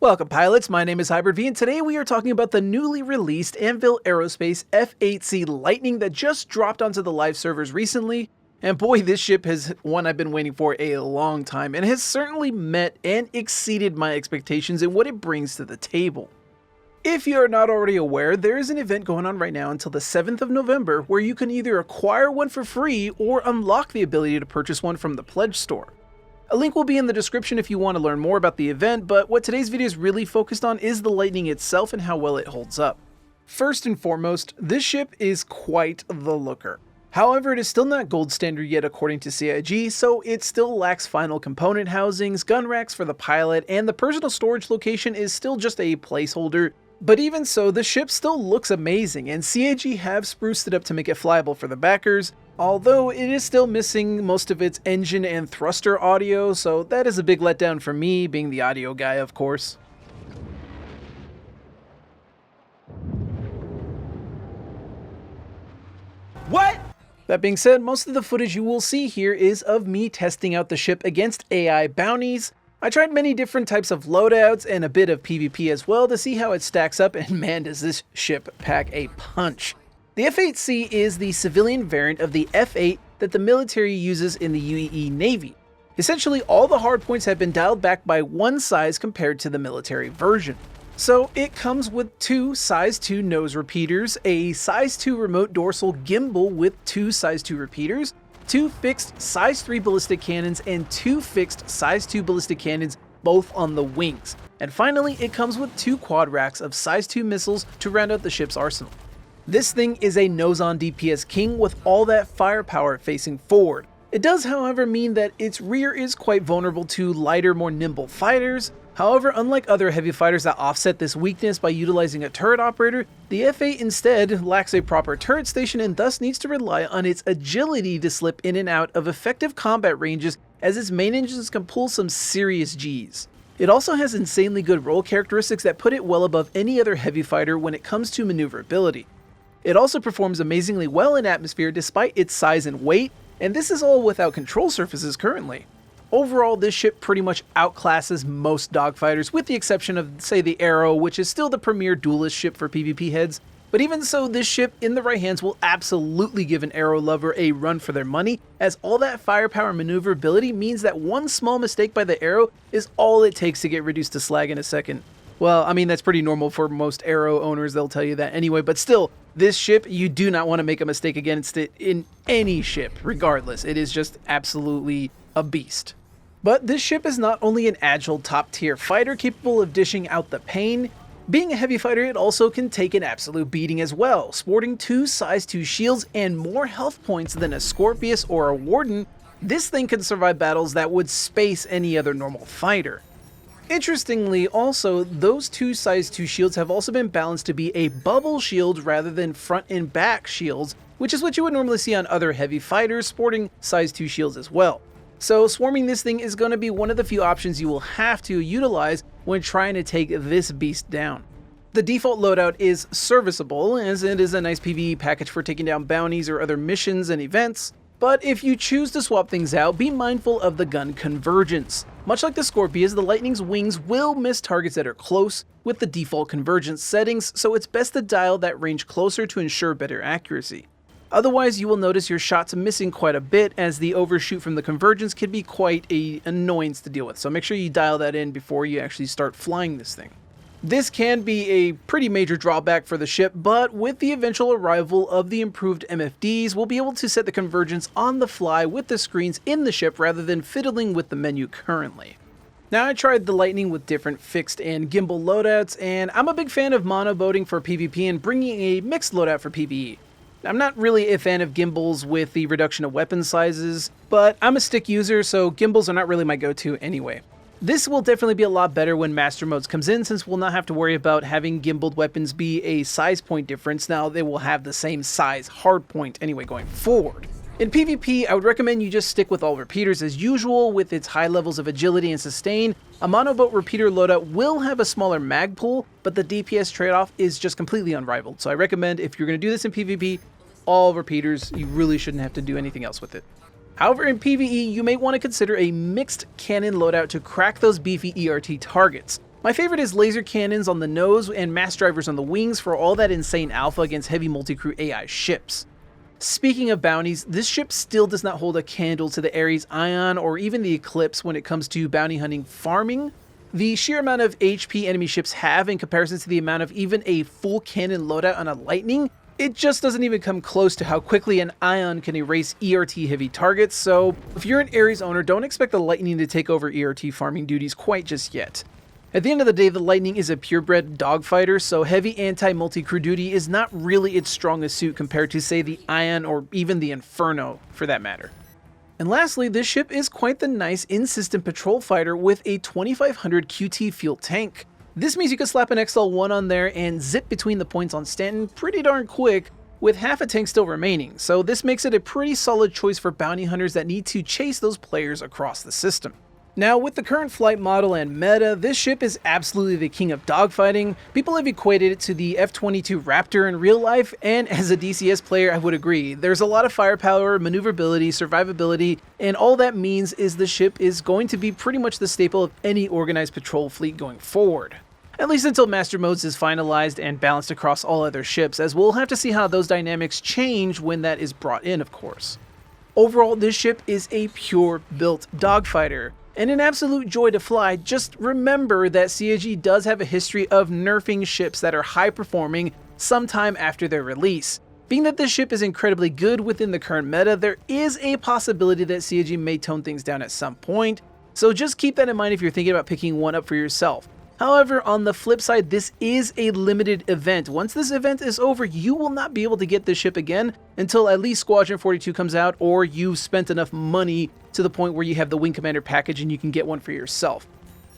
Welcome pilots, my name is Hybrid V and today we are talking about the newly released Anvil Aerospace F8C Lighting that just dropped onto the live servers recently. And boy, this ship is one I've been waiting for a long time and has certainly met and exceeded my expectations in what it brings to the table. If you are not already aware, there is an event going on right now until the 7th of November where you can either acquire one for free or unlock the ability to purchase one from the pledge store. A link will be in the description if you want to learn more about the event, but what today's video is really focused on is the Lightning itself and how well it holds up. First and foremost, this ship is quite the looker. However, it is still not gold standard yet according to CIG, so it still lacks final component housings, gun racks for the pilot, and the personal storage location is still just a placeholder. But even so, the ship still looks amazing, and CIG have spruced it up to make it flyable for the backers, although it is still missing most of its engine and thruster audio, so that is a big letdown for me, being the audio guy, of course. What? That being said, most of the footage you will see here is of me testing out the ship against AI bounties. I tried many different types of loadouts and a bit of PvP as well to see how it stacks up, and man does this ship pack a punch. The F8C is the civilian variant of the F8 that the military uses in the UAE Navy. Essentially, all the hardpoints have been dialed back by one size compared to the military version. So it comes with two size 2 nose repeaters, a size 2 remote dorsal gimbal with two size 2 repeaters, two fixed size 3 ballistic cannons, and two fixed size 2 ballistic cannons, both on the wings. And finally, it comes with two quad racks of size 2 missiles to round out the ship's arsenal. This thing is a nose-on DPS king with all that firepower facing forward. It does, however, mean that its rear is quite vulnerable to lighter, more nimble fighters. However, unlike other heavy fighters that offset this weakness by utilizing a turret operator, the F8 instead lacks a proper turret station and thus needs to rely on its agility to slip in and out of effective combat ranges, as its main engines can pull some serious Gs. It also has insanely good roll characteristics that put it well above any other heavy fighter when it comes to maneuverability. It also performs amazingly well in atmosphere despite its size and weight, and this is all without control surfaces currently. Overall, this ship pretty much outclasses most dogfighters, with the exception of, say, the Arrow, which is still the premier duelist ship for PvP heads. But even so, this ship in the right hands will absolutely give an Arrow lover a run for their money, as all that firepower and maneuverability means that one small mistake by the Arrow is all it takes to get reduced to slag in a second. Well, I mean, that's pretty normal for most Arrow owners, they'll tell you that anyway, but still, this ship, you do not want to make a mistake against it in any ship, regardless. It is just absolutely a beast. But this ship is not only an agile top-tier fighter capable of dishing out the pain. Being a heavy fighter, it also can take an absolute beating as well, sporting two size 2 shields and more health points than a Scorpius or a Warden. This thing can survive battles that would space any other normal fighter. Interestingly, also, those two size 2 shields have also been balanced to be a bubble shield rather than front and back shields, which is what you would normally see on other heavy fighters sporting size 2 shields as well. So swarming this thing is going to be one of the few options you will have to utilize when trying to take this beast down. The default loadout is serviceable, as it is a nice PvE package for taking down bounties or other missions and events. But if you choose to swap things out, be mindful of the gun convergence. Much like the Scorpius, the Lightning's wings will miss targets that are close with the default convergence settings, so it's best to dial that range closer to ensure better accuracy. Otherwise, you will notice your shots missing quite a bit, as the overshoot from the convergence can be quite an annoyance to deal with, so make sure you dial that in before you actually start flying this thing. This can be a pretty major drawback for the ship, but with the eventual arrival of the improved MFDs, we'll be able to set the convergence on the fly with the screens in the ship rather than fiddling with the menu currently. Now, I tried the Lightning with different fixed and gimbal loadouts, and I'm a big fan of monoboating for PvP and bringing a mixed loadout for PvE. I'm not really a fan of gimbals with the reduction of weapon sizes, but I'm a stick user, so gimbals are not really my go-to anyway. This will definitely be a lot better when Master Modes comes in, since we'll not have to worry about having gimbaled weapons be a size point difference. Now they will have the same size hard point anyway going forward. In PvP, I would recommend you just stick with all repeaters as usual with its high levels of agility and sustain. A monoboat repeater loadout will have a smaller mag pool, but the DPS trade-off is just completely unrivaled. So I recommend if you're going to do this in PvP, all repeaters. You really shouldn't have to do anything else with it. However, in PvE, you may want to consider a mixed cannon loadout to crack those beefy ERT targets. My favorite is laser cannons on the nose and mass drivers on the wings for all that insane alpha against heavy multi-crew AI ships. Speaking of bounties, this ship still does not hold a candle to the Ares Ion or even the Eclipse when it comes to bounty hunting farming. The sheer amount of HP enemy ships have in comparison to the amount of even a full cannon loadout on a Lightning, it just doesn't even come close to how quickly an Ion can erase ERT heavy targets, so if you're an Ares owner, don't expect the Lightning to take over ERT farming duties quite just yet. At the end of the day, the Lightning is a purebred dogfighter, so heavy anti-multi-crew duty is not really its strongest suit compared to, say, the Ion or even the Inferno, for that matter. And lastly, this ship is quite the nice in-system patrol fighter with a 2500 QT fuel tank. This means you can slap an XL1 on there and zip between the points on Stanton pretty darn quick, with half a tank still remaining, so this makes it a pretty solid choice for bounty hunters that need to chase those players across the system. Now, with the current flight model and meta, this ship is absolutely the king of dogfighting. People have equated it to the F-22 Raptor in real life, and as a DCS player, I would agree. There's a lot of firepower, maneuverability, survivability, and all that means is the ship is going to be pretty much the staple of any organized patrol fleet going forward. At least until Master Modes is finalized and balanced across all other ships, as we'll have to see how those dynamics change when that is brought in, of course. Overall, this ship is a pure-built dogfighter, and an absolute joy to fly. Just remember that CIG does have a history of nerfing ships that are high-performing sometime after their release. Being that this ship is incredibly good within the current meta, there is a possibility that CIG may tone things down at some point, so just keep that in mind if you're thinking about picking one up for yourself. However, on the flip side, this is a limited event. Once this event is over, you will not be able to get this ship again until at least Squadron 42 comes out, or you've spent enough money to the point where you have the Wing Commander package and you can get one for yourself.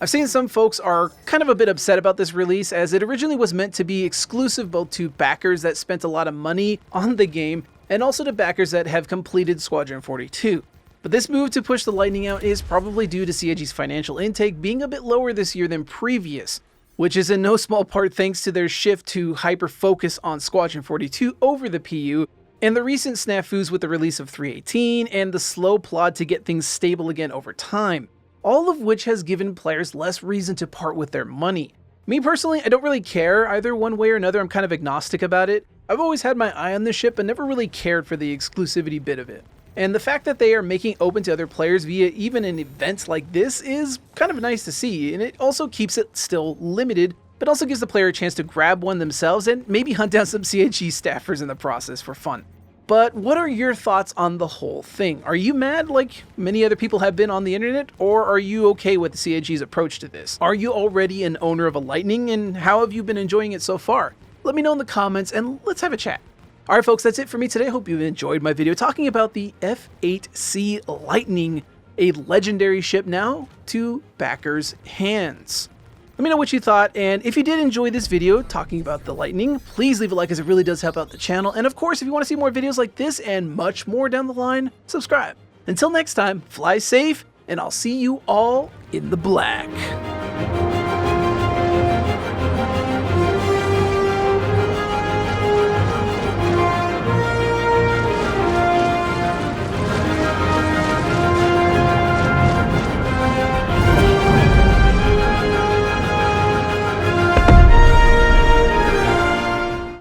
I've seen some folks are kind of a bit upset about this release, as it originally was meant to be exclusive both to backers that spent a lot of money on the game and also to backers that have completed Squadron 42. But this move to push the Lightning out is probably due to CIG's financial intake being a bit lower this year than previous, which is in no small part thanks to their shift to hyper-focus on Squadron 42 over the PU, and the recent snafus with the release of 318 and the slow plod to get things stable again over time, all of which has given players less reason to part with their money. Me personally, I don't really care either one way or another. I'm kind of agnostic about it. I've always had my eye on this ship and never really cared for the exclusivity bit of it. And the fact that they are making it open to other players via even an event like this is kind of nice to see, and it also keeps it still limited, but also gives the player a chance to grab one themselves and maybe hunt down some CIG staffers in the process for fun. But what are your thoughts on the whole thing? Are you mad like many other people have been on the internet, or are you okay with CIG's approach to this? Are you already an owner of a Lightning, and how have you been enjoying it so far? Let me know in the comments and let's have a chat. Alright folks, that's it for me today. Hope you enjoyed my video talking about the F8C Lighting, a legendary ship now to backers' hands. Let me know what you thought, and if you did enjoy this video talking about the Lightning, please leave a like as it really does help out the channel. And of course, if you want to see more videos like this and much more down the line, subscribe. Until next time, fly safe, and I'll see you all in the black.